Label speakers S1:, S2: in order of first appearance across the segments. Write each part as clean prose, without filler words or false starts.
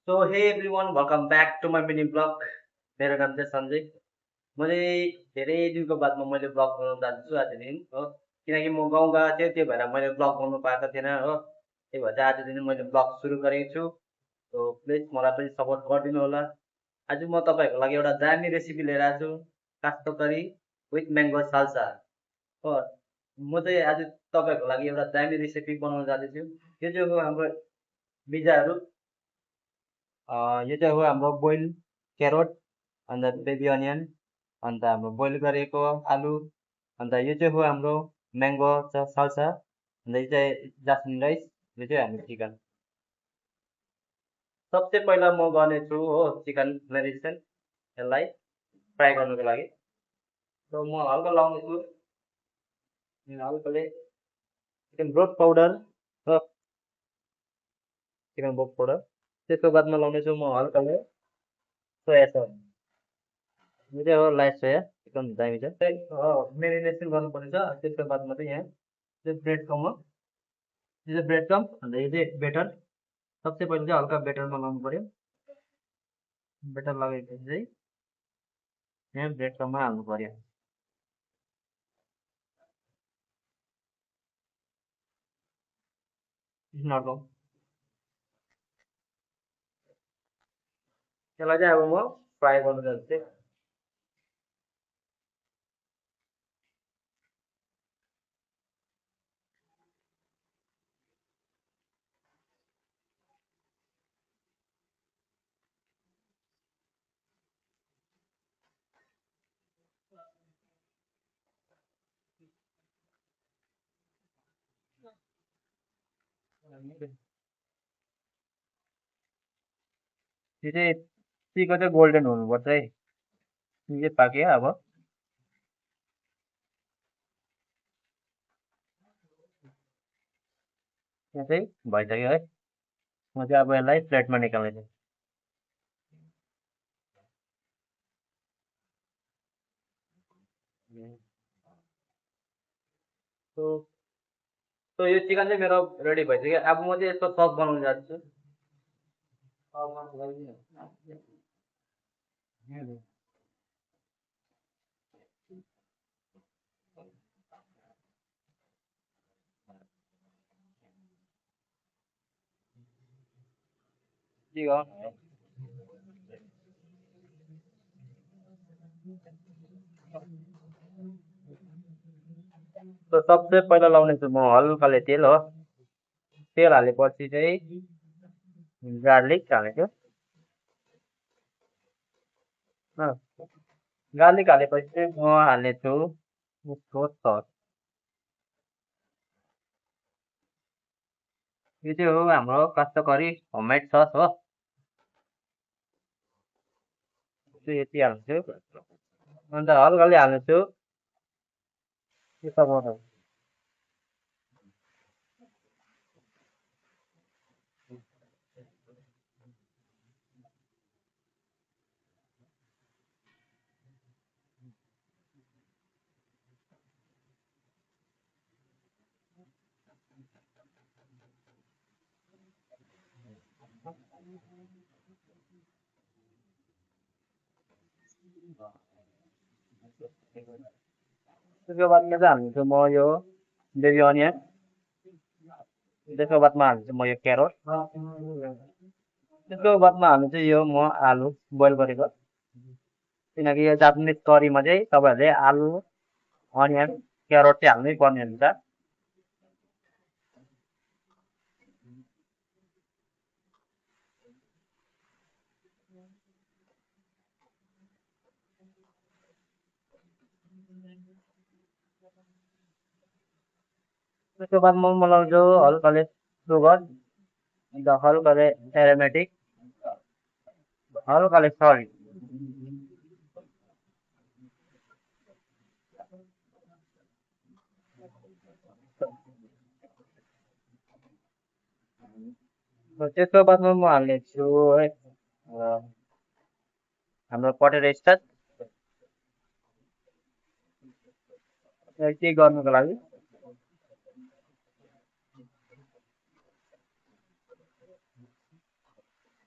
S1: So hey everyone welcome back to my mini vlog. मेरो नाम चाहिँ सञ्जय। मैले धेरै दिनको बादमा मैले ब्लग बनाउनु जान्छु आज दिन हो, किनकि म गाउँ गएको थिएँ, त्यही भएर मैले ब्लग बनाउनु पाएको थिएन हो। त्यही भएर चाहिँ आज दिन मैले ब्लग सुरु गरेको छु। सो प्लिज मलाई पनि सपोर्ट गरिदिनु होला। आज म तपाईँहरूको लागि एउटा दामी रेसिपी लिएर आएको छु, कास्तो करी विथ म्याङ्गो साल्सा हो। म चाहिँ आज तपाईँहरूको लागि एउटा दामी रेसिपी बनाउन जाँदैछु। यो चाहिँ हो हाम्रो बिजाहरू। यो चाहिँ हो हाम्रो बोइल क्यारोट, अन्त बेबी अनियन, अन्त हाम्रो बोइल गरेको आलु, अन्त यो चाहिँ हो हाम्रो म्याङ्गो साल्सा, अन्त यो चाहिँ जास्मिन राइस, यो चाहिँ हाम्रो चिकन। सबसे पहिला म गर्नेछु हो चिकन मेरिनेसन, यसलाई फ्राई गर्नुको लागि। र म हल्का लाउनेछु हल्काले चिकन ब्रोथ पाउडर र चिकन ब्रोथ पाउडर। त्यसको बादमा लाउनेछु म हल्काले सोया सस, यो चाहिँ हो लाइट सोया, एकदम दामी छ। मेरिनेसन गर्नुपर्नेछ। त्यसको बादमा चाहिँ यहाँ चाहिँ ब्रेड क्रम हो, यो चाहिँ ब्रेड क्रम, अन्त यो चाहिँ बेटर। सबसे पहिले चाहिँ हल्का बेटरमा लाउनु पऱ्यो। बेटर लगाएपछि चाहिँ यहाँ ब्रेड क्रममा हाल्नु पऱ्यो। अर्को त्यसलाई चाहिँ अब म फ्राई गर्नु जान्छु। त्यो चाहिँ चिकन चाहिँ गोल्डन हुनुपर्छ है, त्यो चाहिँ पाक्यो अब। यहाँ चाहिँ भइसक्यो है। म चाहिँ अब यसलाई प्लेटमा निकाल्नेछु। सो सो यो चिकन चाहिँ मेरो रेडी भइसक्यो। अब म चाहिँ यसको सस बनाउनु जान्छु। के हो त सबसे पहिला लाउनेछु म हल्काले तेल हो। तेल हालेपछि चाहिँ गार्लिक हालेको, गार्लिक हालेपछि चाहिँ म हाल्नेछु उसको सस। यो चाहिँ हो हाम्रो कास्तो करी होममेड सस हो, त्यो यति हाल्छु। अन्त हल्काले हाल्नेछु यो टमाटर। त्यसको बादमा चाहिँ हाल्नेछु म यो बेबी अनियन। त्यसको बादमा हाल्नेछु म यो क्यारोट। त्यसको बादमा हाल्नु चाहिँ यो म आलु बोइल गरेको, किनकि यो जापानिज करीमा चाहिँ तपाईँहरूले आलु अनियन क्यारोट चाहिँ हाल्नै पर्ने हुन्छ। त्यसको बादमा म लाउँछु हल्काले सुगर, अन्त हल्काले एरोमेटिक, हल्काले सल्ट। त्यसको बादमा म हाल्नेछु है हाम्रो पटेटो स्टार्च, के गर्नुको लागि।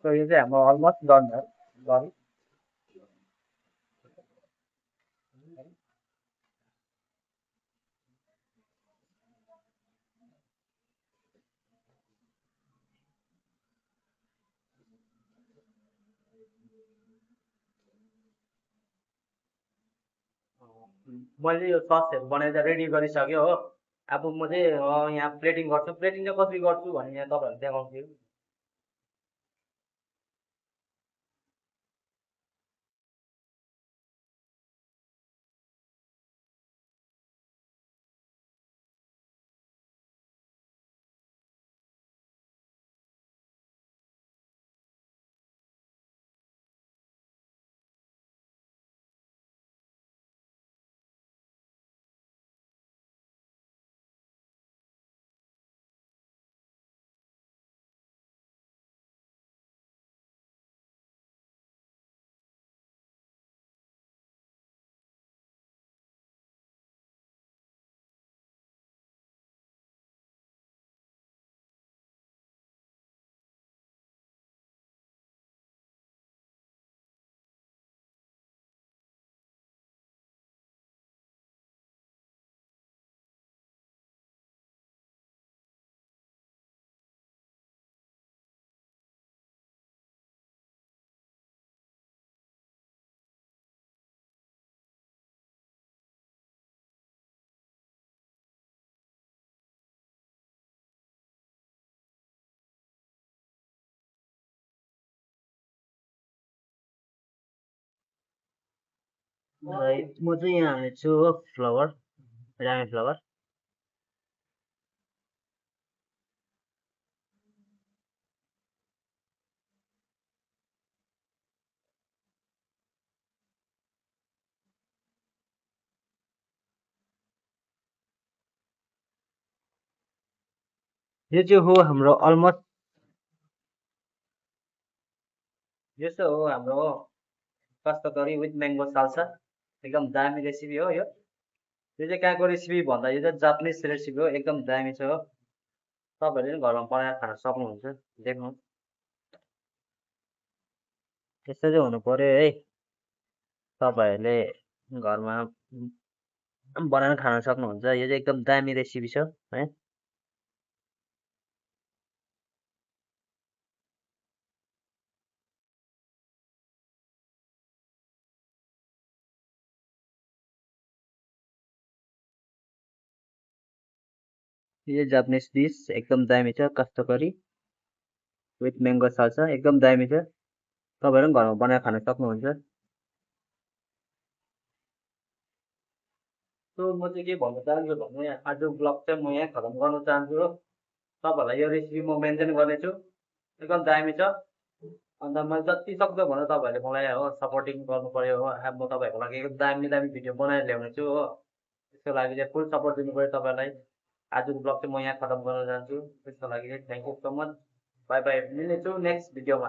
S1: सो यो चाहिँ हाम्रो अलमोस्ट डन भयो गरौँ। मैले यो ससहरू बनाएर रेडी गरिसक्यो हो। अब म चाहिँ यहाँ प्लेटिङ गर्छु। प्लेटिङ चाहिँ कसरी गर्छु भने यहाँ तपाईँहरूलाई देखाउँछु। म चाहिँ यहाँ हाल्छु फ्लावर, रामे फ्लावर। यो चाहिँ हो हाम्रो अलमोस्ट, यो चाहिँ हो हाम्रो कस्तो करी विथ म्याङ्गो साल्सा। एकदम दामी रेसिपी हो यो। यो चाहिँ कहाँको रेसिपी भन्दा यो चाहिँ जापानिज रेसिपी हो, एकदम दामी छ हो। तपाईँहरूले पनि घरमा बनाएर खान सक्नुहुन्छ। देख्नु यस्तो चाहिँ हुनु पर्यो है। तपाईँहरूले घरमा बनाएर खान सक्नुहुन्छ। यो चाहिँ एकदम दामी रेसिपी छ है। यो जापानिज डिस एकदम दामी छ, कस्तो करी विथ म्याङ्गो साल्सा एकदम दामी छ। तपाईँहरू पनि घरमा बनाएर खान सक्नुहुन्छ। सो म चाहिँ के भन्न चाहन्छु भने आज ब्लग चाहिँ म यहाँ खतम गर्न चाहन्छु हो। तपाईँहरूलाई यो रेसिपी म मेन्सन गर्नेछु, एकदम दामी छ। अन्त मैले जति सक्दो भने तपाईँहरूले मलाई हो सपोर्टिङ गर्नु पर्यो हो। अब म तपाईँहरूको लागि एकदम दामी दामी भिडियो बनाएर ल्याउने छु हो। त्यसको लागि चाहिँ फुल सपोर्ट दिनु पर्यो तपाईँलाई। आजको ब्लग चाहिँ म यहाँ खतम गर्न चाहन्छु। त्यसको लागि चाहिँ thank you so much. Bye bye, मिल्नेछु नेक्स्ट भिडियोमा।